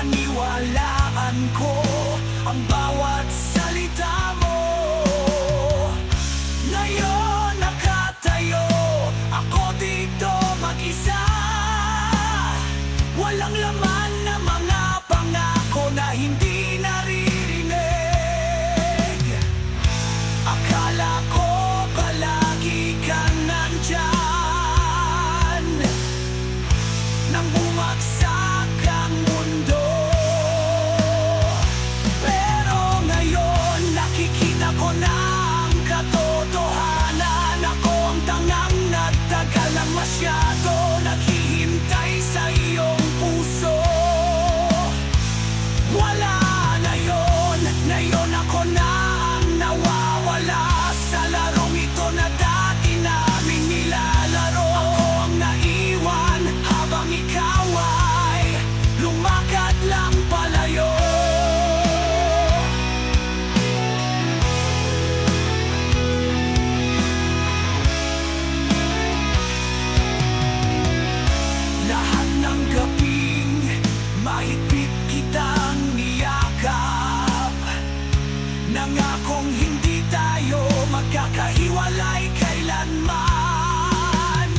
pinaniwalaan ko ang bawat salita mo. Ngayon nakatayo ako dito mag-isa, walang laman na mga pangako na hindi naririnig. Akala ko palagi ka nandyan nang bumagsak ang mundo, pero ngayon nakikita ko na ang katotohanan. Ako ang tangang nagtagal ng masyado, naghihintay sa iyong puso. Wala na yon, ngayon ako na ang nawawala sa larong ito na dati naming nilalaro. Ako ang naiwan habang ikaw ay lumakad lang palayo. Lahat ng gabing mahigpit kitang niyakap, nangakong hindi tayo magkakahiwalay kailanman.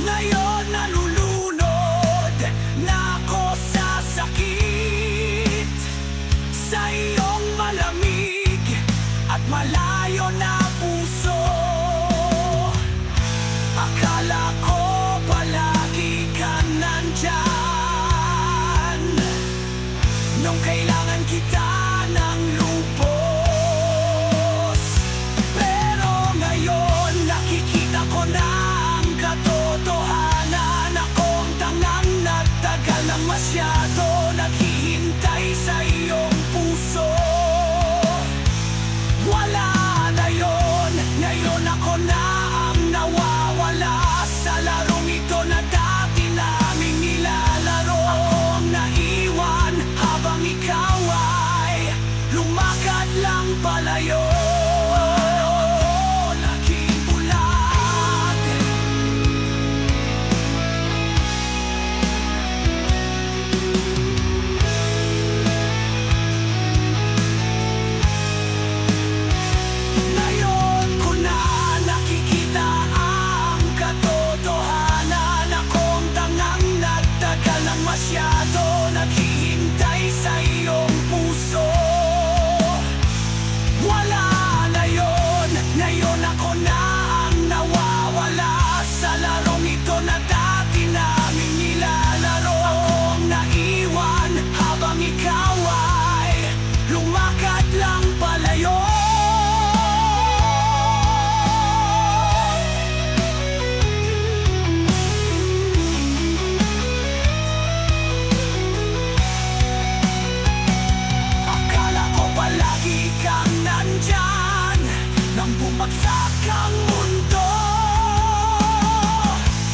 Ngayon nalulunod na ako sa sakit, sa iyong malamig at malayo na puso. Akala ko palagi ka nandyan nung kailangan kita ng lubos, pero ngayon nakikita ko na ang katotohanan. Ako ang tangang nagtagal ng masyado, naghihintay sa iyong puso. Wala na yon, ngayon ako na ang nawawala sa larong ito na dati naming nilalaro. Ako ang naiwan habang ikaw ay lumakad lang palayo. Ako naging bulag, ngayon ko na nakikita ang katotohanan. Ako ang tangang nagtagal ng masyado, naghihintay sa iyong puso. Wala na yon, ngayon ako na ang nawawala sa larong ito na dati naming nilalaro. Ako ang naiwan habang ikaw ay lumakad lang palayo. Akala ko palagi kang nandyan nang bumagsak ang mundo,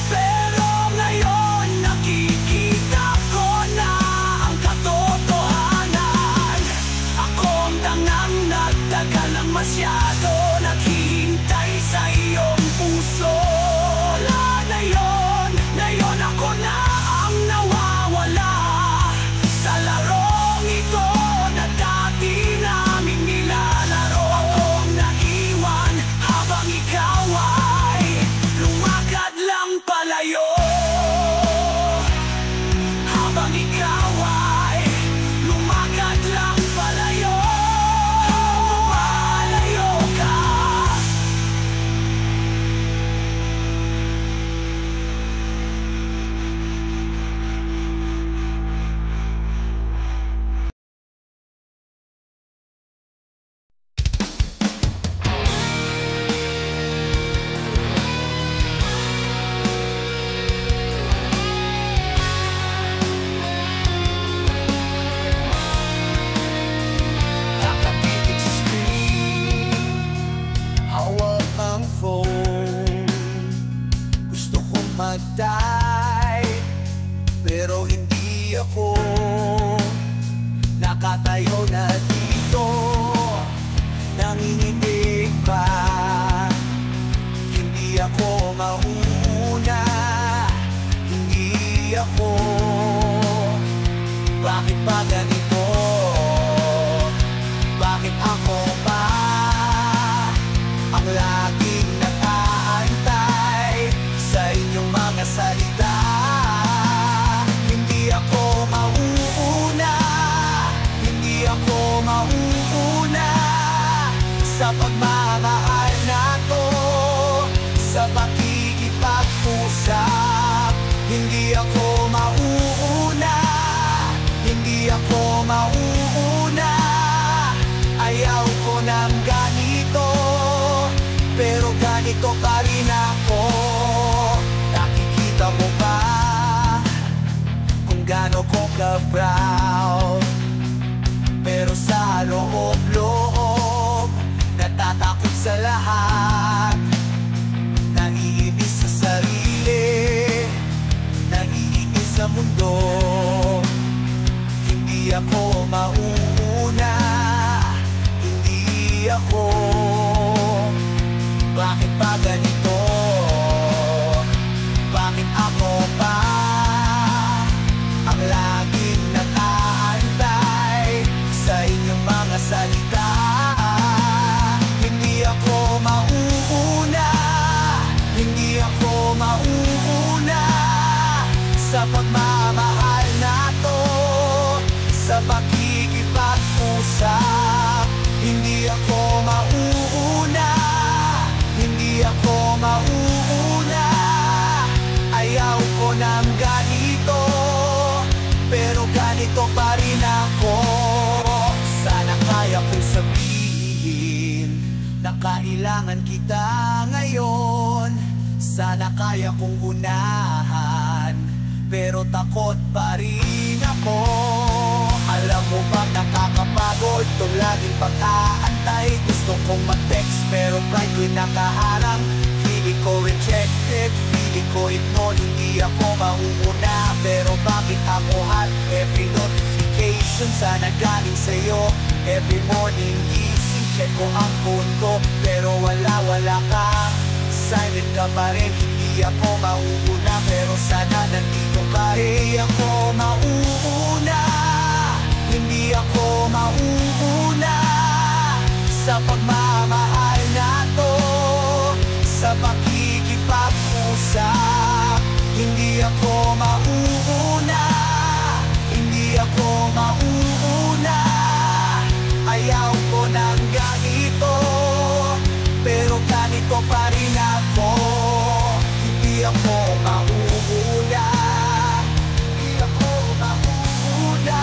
pero ngayon nakikita ko na ang katotohanan. Ako ang tangang nagtagal ng masyado, naghihintay sa iyong puso. Wala na yon, ngayon ako na ang nawawala sa larong ito na dati naming nilalaro. Ako ang naiwan habang ikaw ay lumakad lang palayo. Habang ikaw ay lumakad lang palayo. Lumalayo ka. Nakapitik sa screen, hawak ang phone. Gusto kong mag-type, pero hindi ako. Nakatayo na dito, nanginginig pa. Hindi ako mauna, hindi ako. Bakit Hindi ako mauuna, hindi ako mauuna. Ayaw ko ng ganito, pero ganito pa rin ako. Nakikita mo ba kung gaano ko ka-proud? Pero sa loob-loob, natatakot sa lahat. Naiibig sa sarili, naiibig sa mundo. Hindi ako mauuna, hindi ako. Bakit ba ganito? Bakit ako pa ang laging nakaantay sa inyong mga salita? Hindi ako mauuna, hindi ako mauuna sa pagmamahal na to, sa pakikipag-usap. Hindi ako mauuna, hindi ako mauuna. Ayaw ko ng ganito, pero ganito pa rin ako. Sana kaya kong sabihin na kailangan kita ngayon. Sana kaya kong unahan, pero takot pa rin ako. Alam mo bang nakakapagod itong laging pag-aantay? Gusto kong mag-text pero pride ko'y nakaharang. Feeling ko rejected, feeling ko ignored. Hindi ako mauuna, pero bakit ako hot? Every notification sana galing sa'yo. Every morning gising, check ko ang phone ko, pero wala ka. Silent ka pa rin, hindi ako mauuna, pero sana nandito ka. Hindi ako mauuna, hindi ako mauuna sa pagmamahal na to, sa pakikipag-usap. Hindi ako mauuna, hindi ako mauuna. Ayaw ko ng ganito, pero ganito pa rin ako. Hindi ako mauuna, hindi ako mauuna.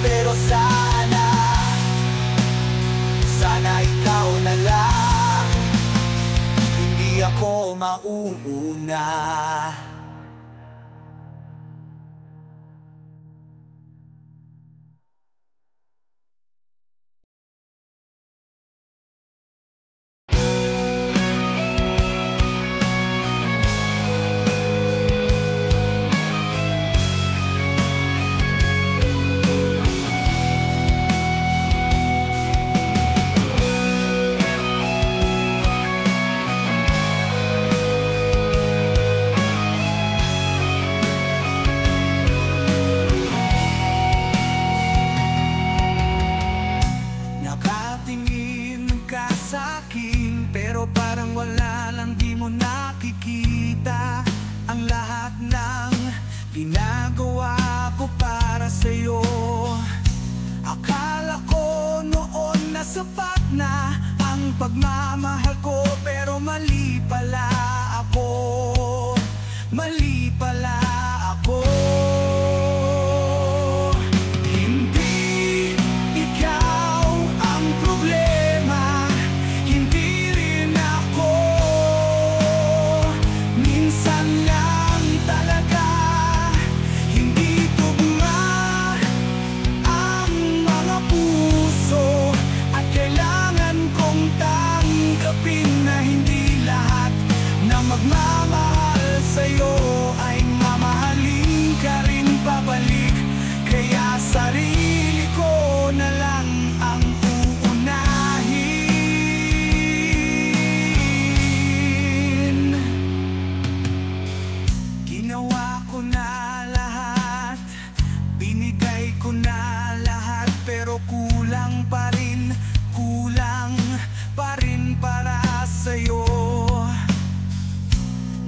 Pero sana ikaw na lang. Hindi ako mauuna. Pero parang wala lang, di mo nakikita ang lahat ng ginagawa ko para sa'yo. Akala ko noon na sapat na ang pagmamahal ko, pero mali pala ako, mali pala ako. Hindi ikaw ang problema, hindi rin ako. Minsan lang talaga hindi tugma ang mga puso, at kailangan kong tanggapin na hindi lahat na magmamahal sa'yo ay mamahalin ka rin pabalik. Kaya sarili ko na lang ang uunahin. Ginawa ko na lahat, binigay ko na lahat, pero kulang pa rin para sa'yo.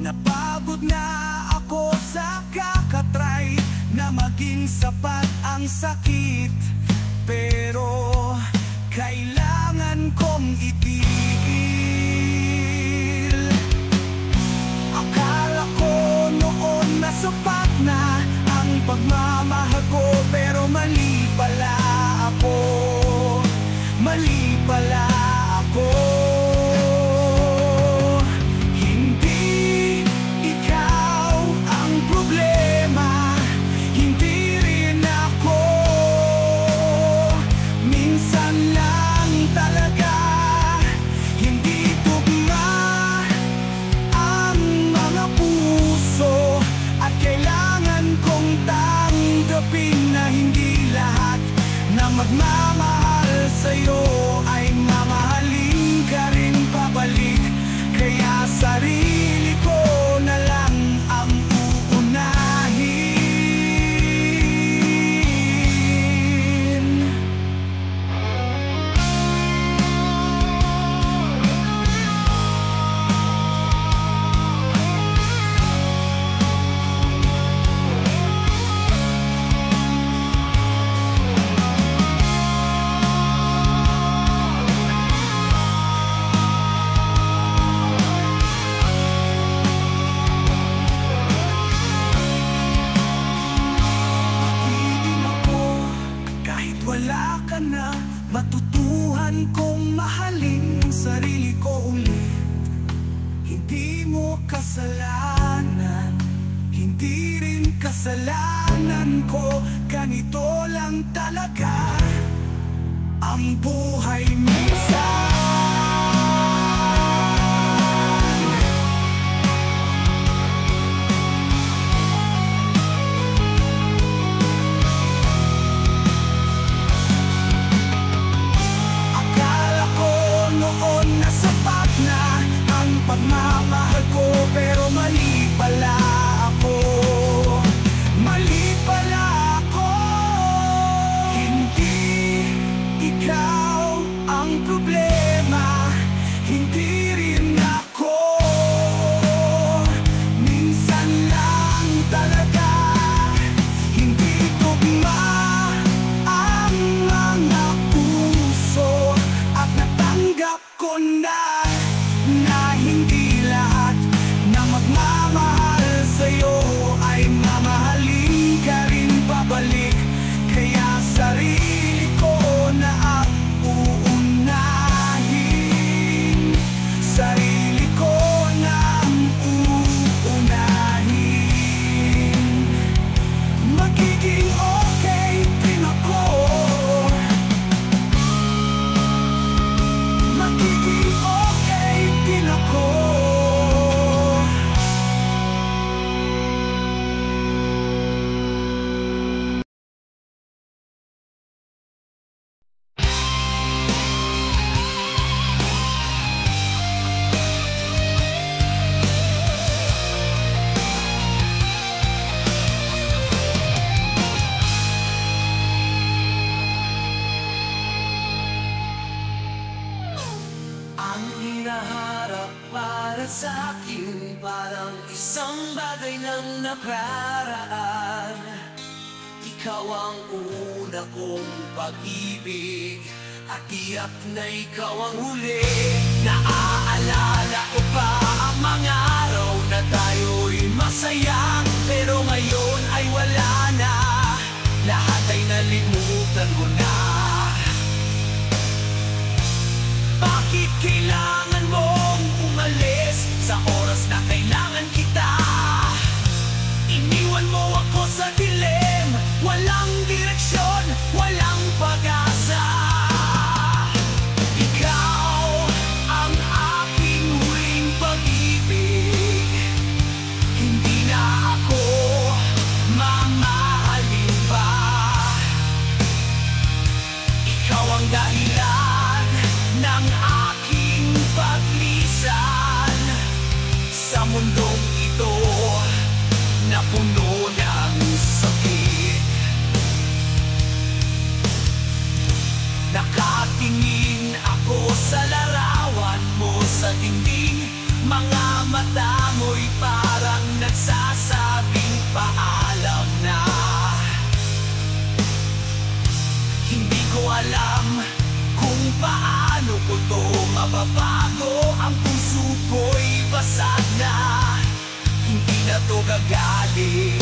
Napagod na ako sa kakatry na maging sapat ang sakit, pero kailangan kong itigil. Akala ko noon na sapat na ang pagmamahal ko, pero mali pala ako. Mali pala ako. Hindi ikaw ang problema, hindi rin ako. Minsan lang talaga hindi tugma ang mga puso, at kailangan kong tanggapin na hindi lahat na magmamahal sa'yo ay mamahalin ka rin pabalik. Kaya sarili ko na lang ang uunahin. Wala ka na, matutuhan kong mahalin ang sarili ko ulit. Hindi mo kasalanan, hindi rin kasalanan ko. Ganito lang talaga ang buhay minsan. Pagmamahal ko, pero mali pala ako. Mali pala ako. Hindi ikaw ang problema, hindi rin ako. Minsan lang talaga hindi tugma ang mga puso, at natanggap ko na hindi lahat na magmamahal sa'yo ay mamahalin ka rin pabalik. Kaya sarili ko na ang uunahin. Sarili ko na ang uunahin. Magiging okay din ako. Magiging okay din ako. Ang hinaharap para sa akin parang isang bagay ng nakaraan. Ikaw ang una kong pag-ibig, at tiyak na ikaw ang huli. Naaalala ko pa ang mga araw na tayo'y masaya, pero ngayon ay wala na. Lahat ay nalimutan mo na. Bakit kailangan mong umalis sa oras na kailangan kita? Iniwan mo ako sa dilim, walang direksyon, walang pag-asa. Ikaw ang aking huling pag-ibig, hindi na ako mamahalin pa. Ikaw ang dahilan ng aking paglisan sa mundong ito na puno ng sakit. Nakatingin ako sa larawan mo sa dingding, mga mata mo'y parang nagsasabing paalam na. Hindi ko alam kung paano ko to mababago. Ang puso ko'y basag na, hindi na to gagaling.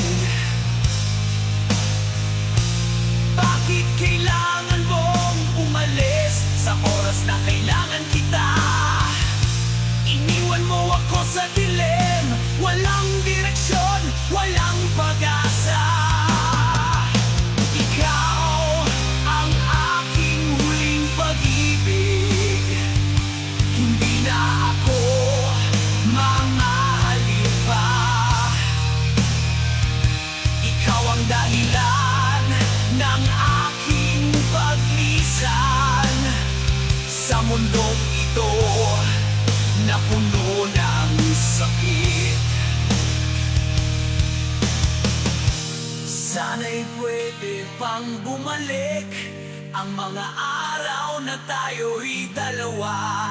mundong ito na puno ng sakit. Sana'y pwede pang bumalik ang mga araw na tayo'y dalawa.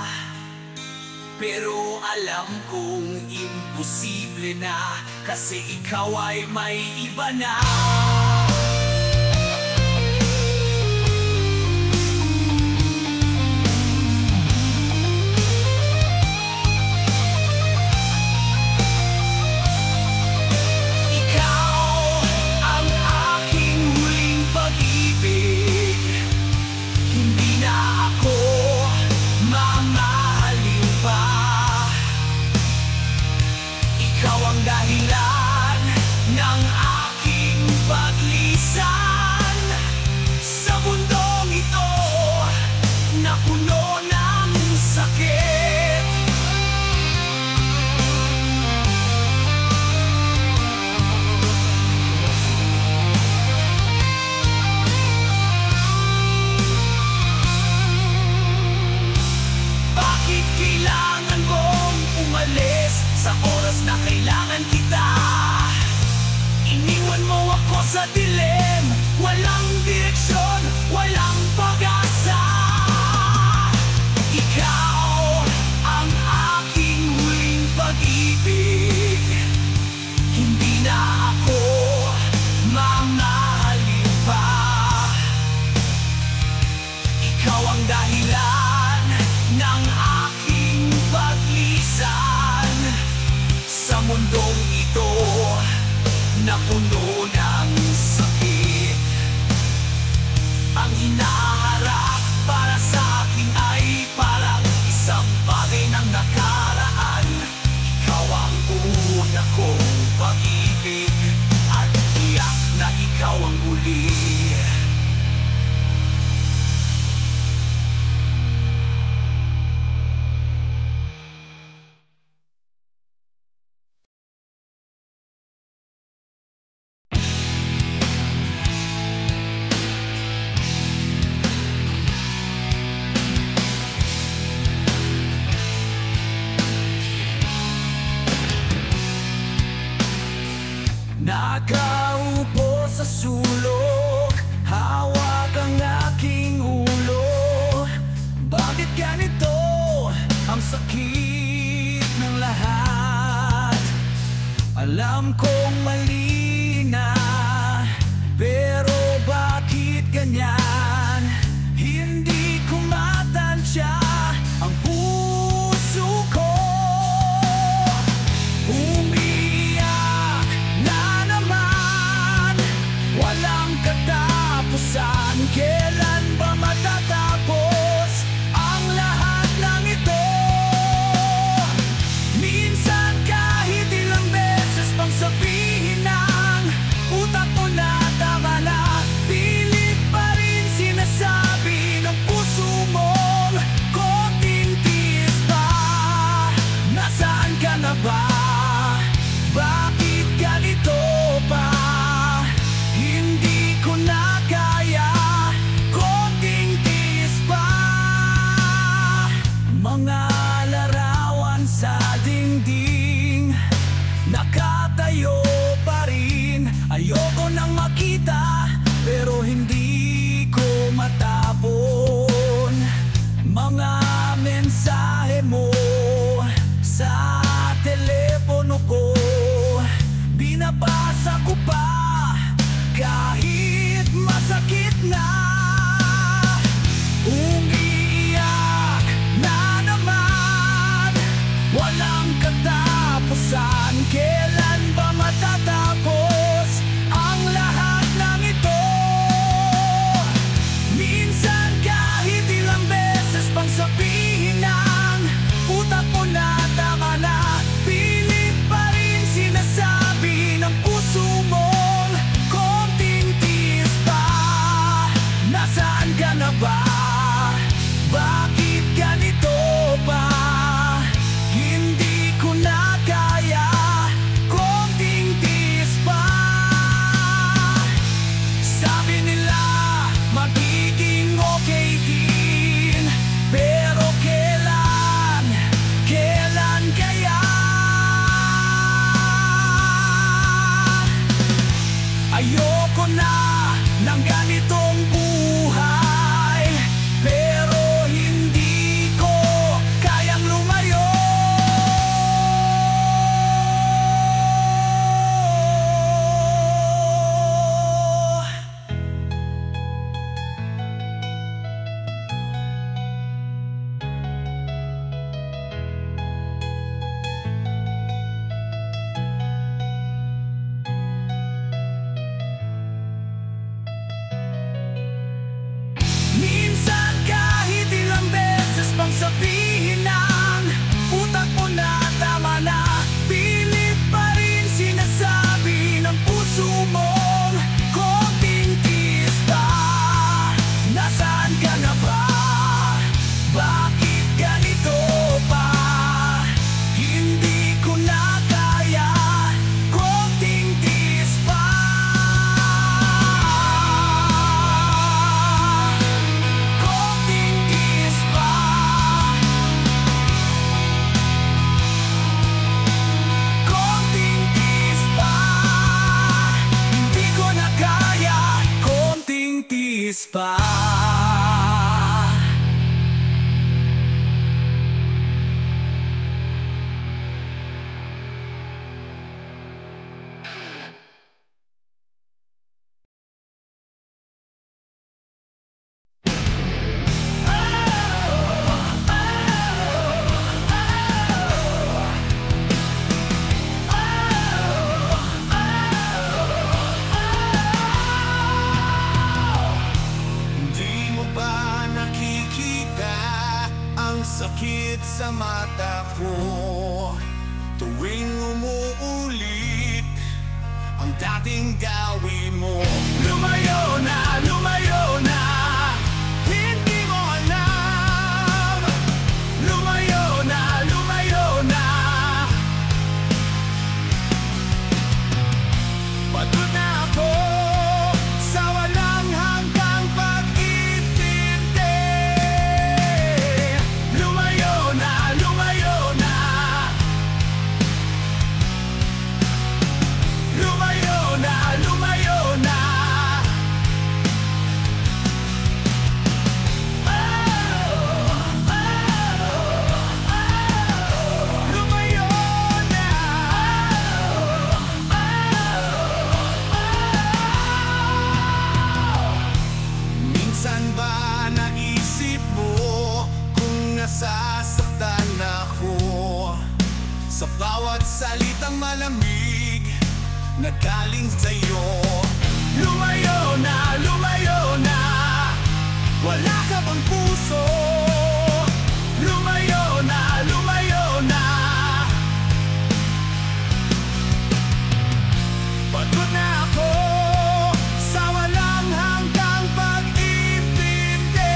Pero alam kong imposible na, kasi ikaw ay may iba na. Dahilan ng aking paglisan sa mundong ito na puno ng sakit. Bakit kailangan mong umalis sa oras na kailangan kita? Iniwan mo ako sa dilim, walang direksyon, walang pag-asa. Ikaw ang aking huling pag-ibig, hindi na ako mamahalin pa. Ikaw ang dahilan ng aking paglisan sa mundong ito na puno ng sakit. Ang hinaharap para sa akin ay parang isang bagay ng nakaraan. Ikaw ang una kong pag-ibig at tiyak na ikaw ang huli. Nakaupo sa sulok, hawak ang aking ulo. Bakit ganito ang sakit ng lahat? Alam kong mali na, pero bakit ganyan? Hindi ko matansya ang puso ko. Walang katapusan, kailan ba matatapos ang lahat ng ito? Minsan kahit ilang beses pang sabihin umalis pa. Sakit sa mata ko tuwing umuulit ang dating gawin mo. Lumayo na, hindi mo alam. Lumayo na, pagod na ako sa walang hanggang pag-intindi. Lumayo na, nasasaktan ako sa bawat salitang malamig na galing sa'yo. Lumayo na, wala ka bang puso? Lumayo na, pagod na ako sa walang hanggang pag-intindi.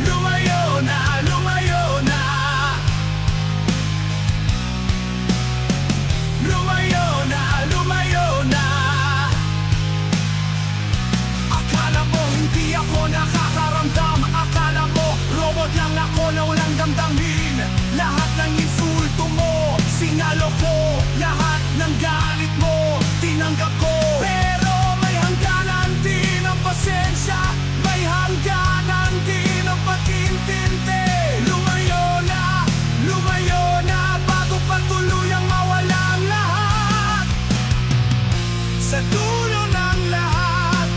Lumayo na, akala mo hindi ako nakakaramdam. Akala mo robot lang ako na walang damdamin. Lahat ng insulto mo sinalo ko, lahat ng galit mo tinanggap ko. Pero may hangganan din ang pasensya, may hangganan din ang pag-intindi. Lumayo na, bago pa tuluyang mawala ang lahat. Sa dulo ng lahat,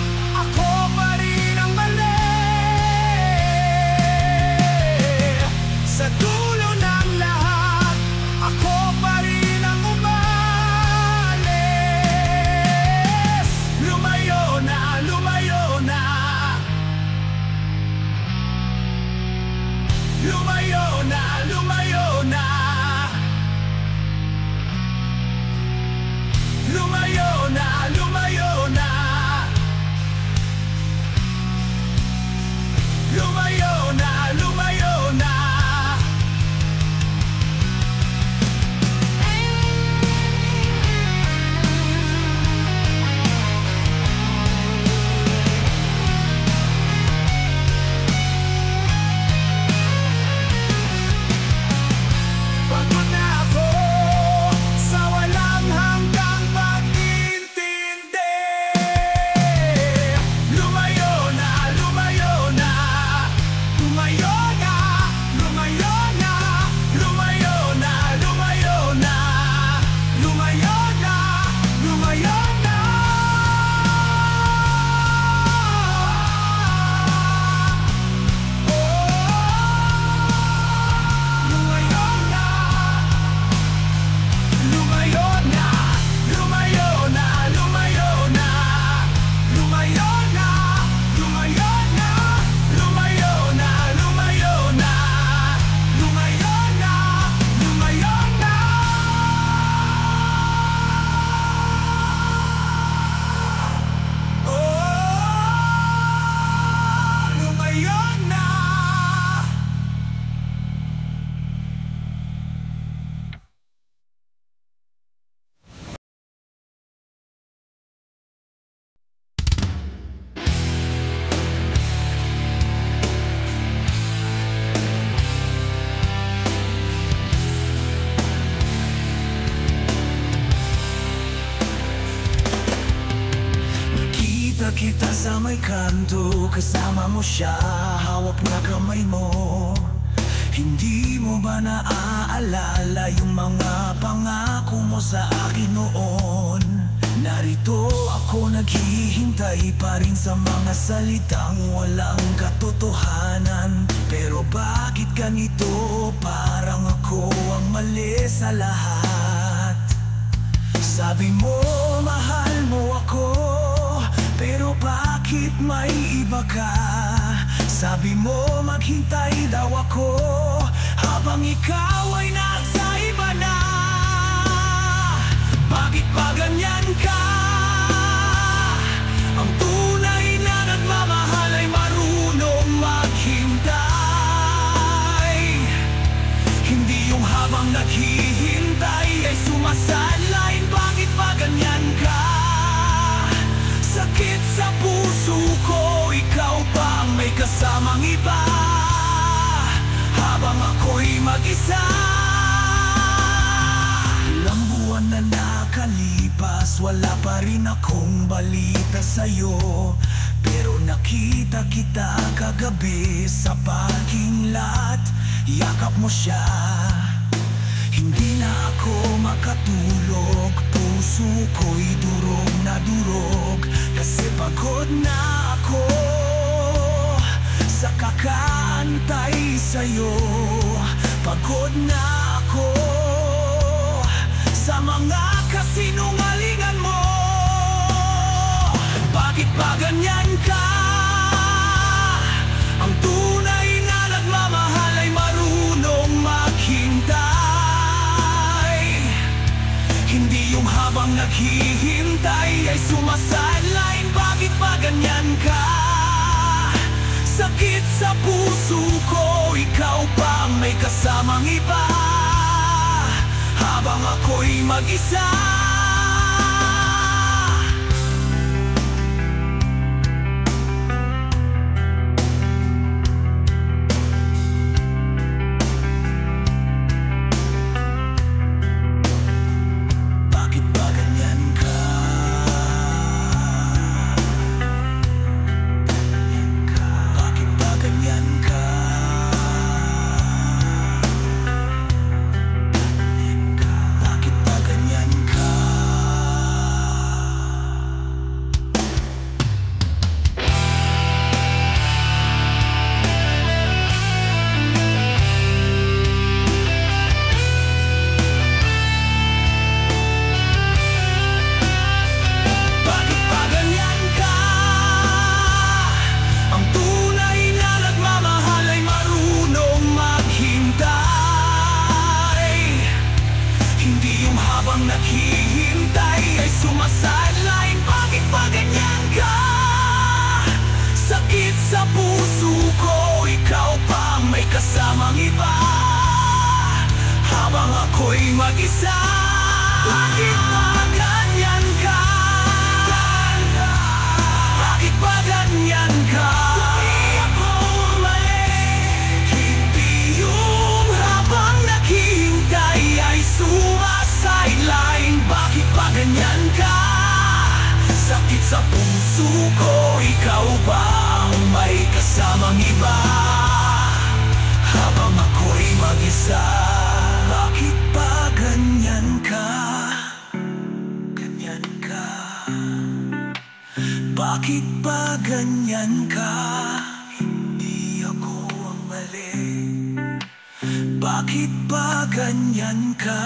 ako pa rin ang mali. Sa dulo ng lahat, ako pa rin ang umalis. Lumayo na, lumayo na, lumayo na, lumayo na, lumayo Nakita kita sa may kanto, kasama mo siya, hawak na kamay mo. Hindi mo ba naaalala yung mga pangako mo sa akin noon? Narito ako naghihintay pa rin sa mga salitang walang katotohanan. Pero bakit ganito? Parang ako ang mali sa lahat. Sabi mo mahal mo ako, pero bakit may iba ka? Sabi mo maghintay daw ako, habang ikaw ay nasa iba na. Bakit ba ganyan ka? Ang tunay na nagmamahal ay marunong maghintay. Hindi yung habang naghihintay ay sumasadlain. Bakit ba ganyan ka? Sakit sa puso ko, ikaw pa ang may kasamang iba, habang ako'y mag-isa. Ilang buwan na nakalipas, wala pa rin akong balita sa'yo. Pero nakita kita kagabi sa parking lot, yakap mo siya. Hindi na ako makatulog, puso ko'y durog na durog. Kasi pagod na ako sa kakaantay sa'yo. Pagod na ako sa mga kasinungalingan mo. Bakit ba ganyan ka? Ang tunay na nagmamahal ay marunong maghintay. Hindi yung habang naghihintay ay sumasadlain. Bakit ba ganyan ka? Sakit sa puso ko, ikaw pa ang may kasamang iba, habang ako'y mag-isa. Naghihintay ay sumasadlain. Bakit ba ganyan ka? Sakit sa puso ko, ikaw pa ang may kasamang iba, habang ako'y mag-isa. Bakit ba ganyan ka? Bakit ba ganyan ka? Hindi ako mali. Hindi yung habang naghihintay ay sideline. Bakit ba ganyan ka? Sakit sa puso ko, ikaw ba ang may kasamang iba, habang ako'y mag-isa. Bakit ba ganyan ka? Ganyan ka. Bakit ba ganyan ka? Hindi ako ang mali. Bakit ba ganyan ka?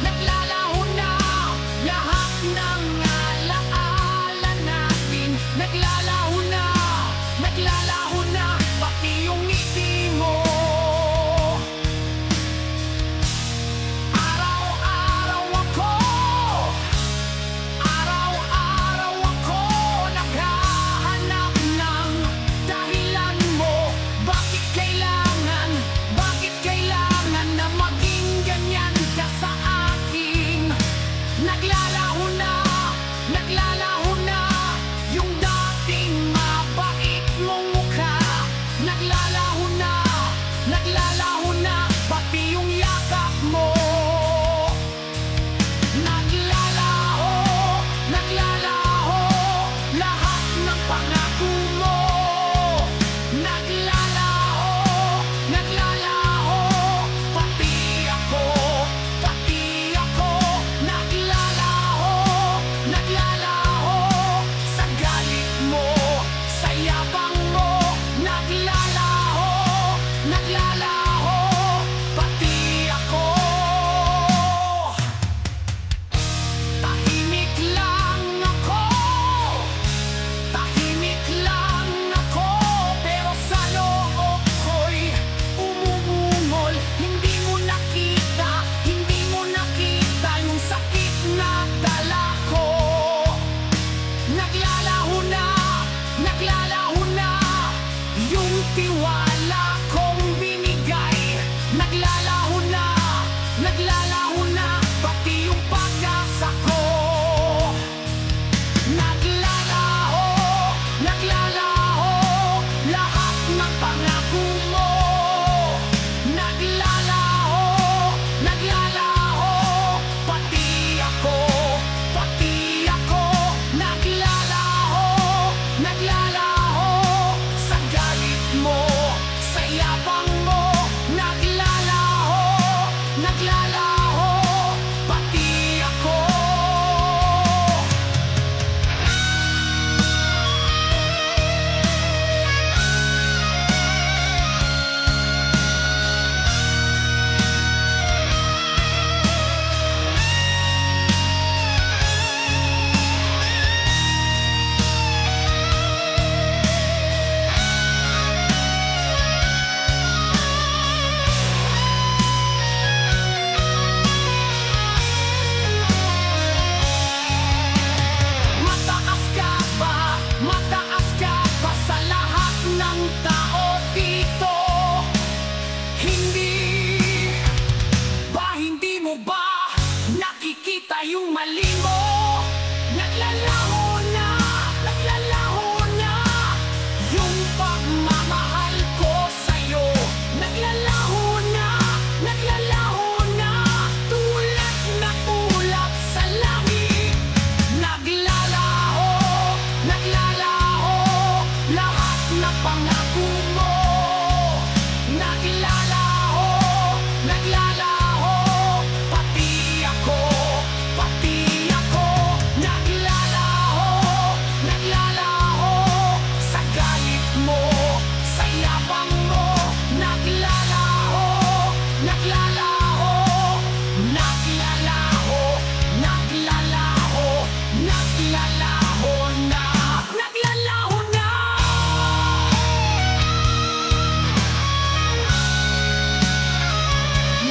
Naglalaho na lahat. Naglalaho na, naglalaho na yung dating mabait mong mukha. Naglalaho na, naglalaho na pati yung yakap mo. Naglalaho, naglalaho lahat ng pangako mo. Naglalaho, naglalaho pati ako, pati ako. Naglalaho, naglalaho sa galit mo, sa yabang mo. Naglalaho, naglalaho pati ako. Tahimik lang ako, tahimik lang ako, pero sa loob ko'y umubungol. Hindi mo nakita, hindi mo nakita yung sakit na dala ko. Naglalaho na, naglalaho na yung tiwala kong binigay. Naglalaho na, naglalaho na pati yung pag-asa ko. Naglalaho, naglalaho lahat ng pangako mo. Naglalaho, naglalaho pati ako, pati ako. Naglalaho, naglalaho sa galit mo, sa yabang mo. Naglalaho, naglalaho pati ako. Mataas ka ba sa lahat ng tao dito? Hindi mo ba nakikita yung mali mo? Naglalaho na, naglalaho na yung pagmamahal ko sa'yo. Naglalaho na, naglalaho na tulad ng ulap sa langit. Naglalaho, naglalaho lahat ng pangako mo. Naglalaho, naglalaho pati ako, pati ako. Naglalaho, naglalaho sa galit mo, sa yabang mo. Naglalaho, naglalaho, naglalaho, naglalaho, naglalaho na, naglalaho na.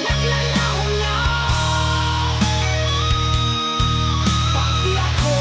Naglalaho na pati ako.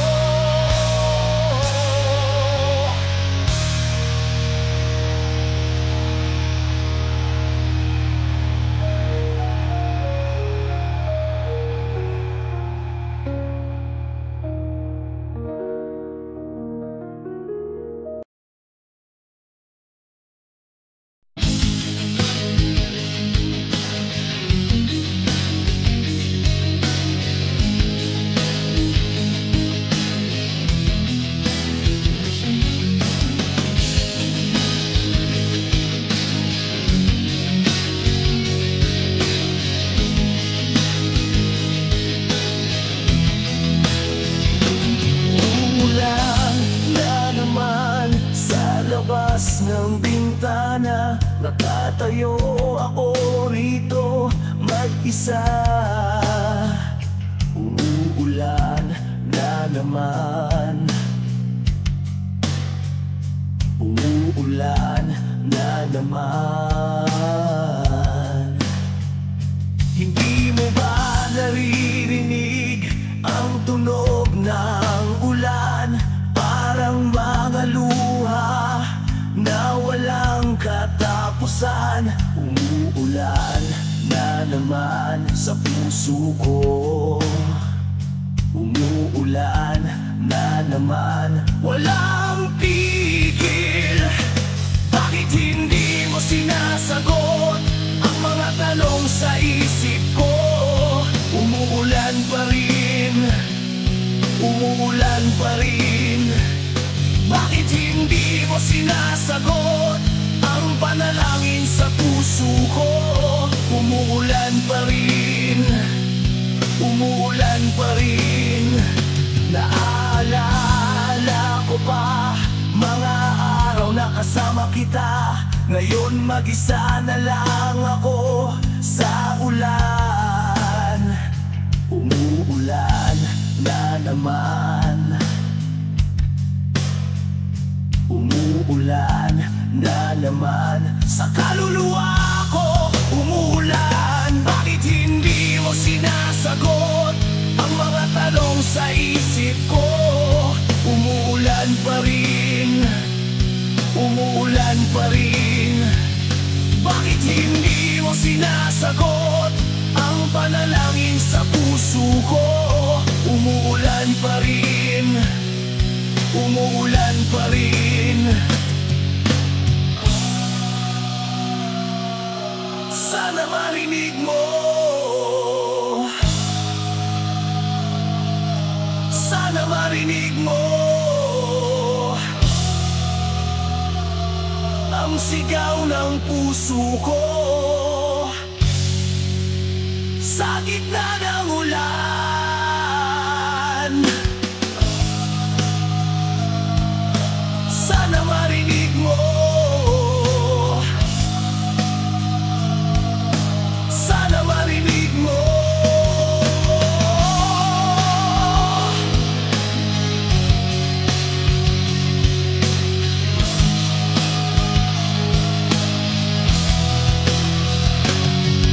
Umulan na naman sa labas ng bintana. Nakatayo ako rito mag-isa. Umuulan na naman, umuulan na naman. Hindi mo ba naririnig ang tunog ng ulan? Parang mga luha na walang katapusan. Umuulan na naman sa puso ko. naman, walang pigil. Bakit hindi mo sinasagot ang mga tanong sa isip ko? Umuulan pa rin, umuulan pa rin. Bakit hindi mo sinasagot ang panalangin sa puso ko? Umuulan pa rin, umuulan pa rin. Naaalala ko pa mga araw na kasama kita. Ngayon mag-isa na lang ako sa ulan. Umuulan na naman, umuulan na naman. Sa kaluluwa ko umuulan. Bakit hindi mo sinasagot ang mga tanong sa isip ko? Umuulan pa rin, umuulan pa rin. Bakit hindi mo sinasagot ang panalangin sa puso ko? Umuulan pa rin, umuulan pa rin. Sana marinig mo, sana marinig mo ang sigaw ng puso ko sa gitna ng ulan. Sana marinig mo, sana marinig mo.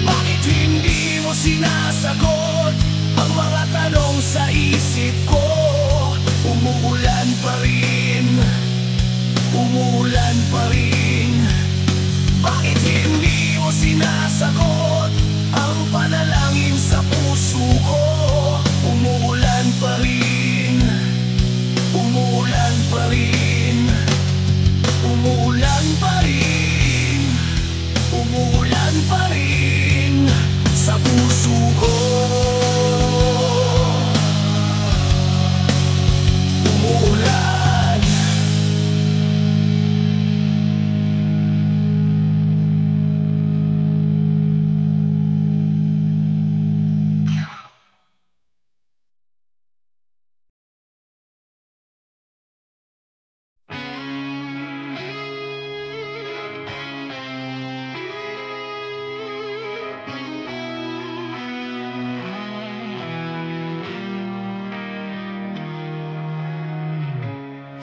Bakit hindi mo sinasagot ang mga tanong sa isip ko? Umuulan pa rin, umuulan pa rin. Bakit hindi mo sinasagot ang panalangin sa puso ko? Umuulan pa rin, umuulan pa rin. Umuulan pa rin, umuulan pa rin sa puso ko. Umuulan.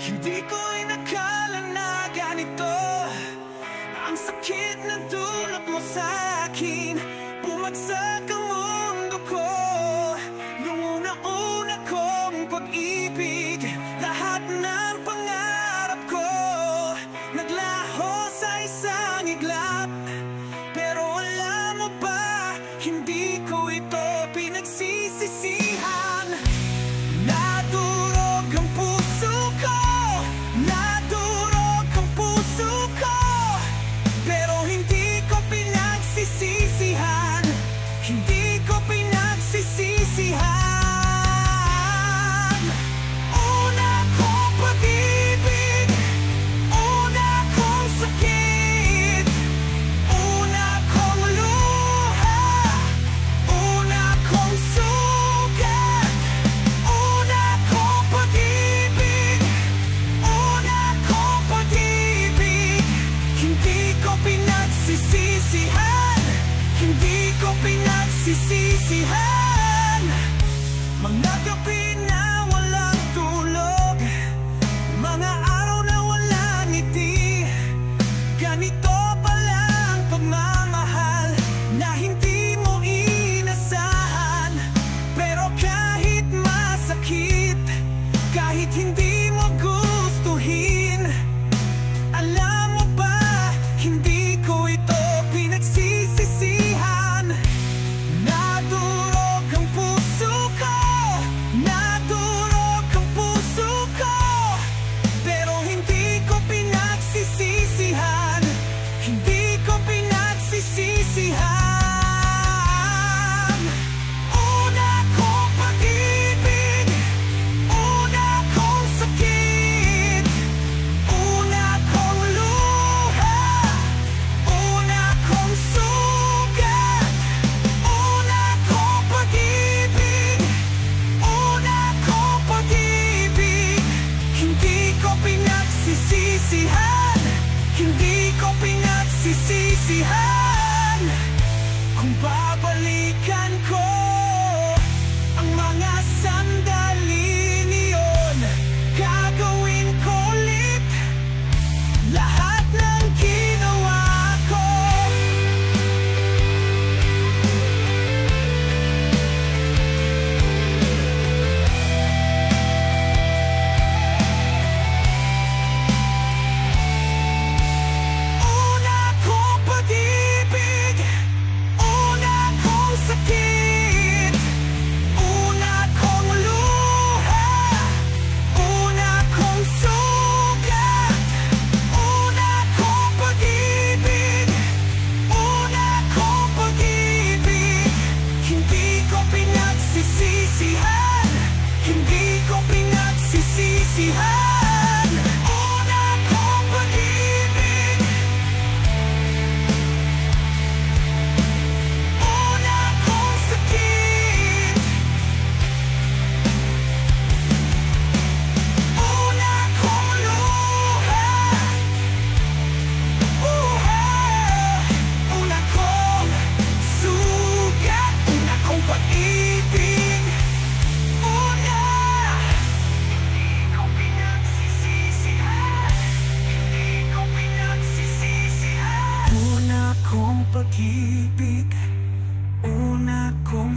Hindi ko inakala na ganito ang sakit na dulot mo sa akin. Bumagsak ang mundo ko nung una-una kong pag-ibig. Lahat ng pangarap ko naglaho sa isang iglap. Pero alam mo ba, hindi ko ito pinagsisisihan. Nadurog ang puso ko, nadurog ang puso ko, pero hindi ko pinagsisisihan, hindi ko pinagsisisihan. Una kong pag-ibig, una kong sakit, una kong luha, una kong sugat. Una kong pag-ibig, una kong pag-ibig. Hindi ko pinagsisisihan, hindi ko pinagsisisihan. Mga gabi na walang tulog, mga araw na walang ngiti. Ganito pala ang pagmamahal na hindi mo inasahan. Pero kahit masakit, kahit hindi mo gustuhin, alam mo ba, hindi ko ito pinagsisisihan. Nadurog ang puso ko, nadurog ang puso ko,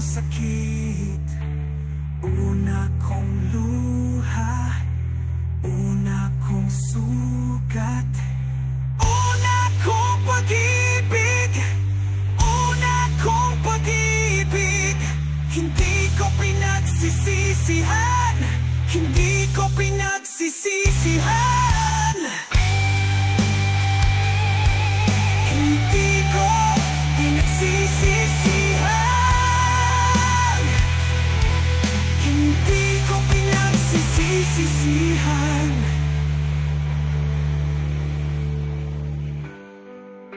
sakit, una kong luha, una kong sugat, una kong pag-ibig, una kong pag-ibig. Hindi ko pinagsisisihan, hindi ko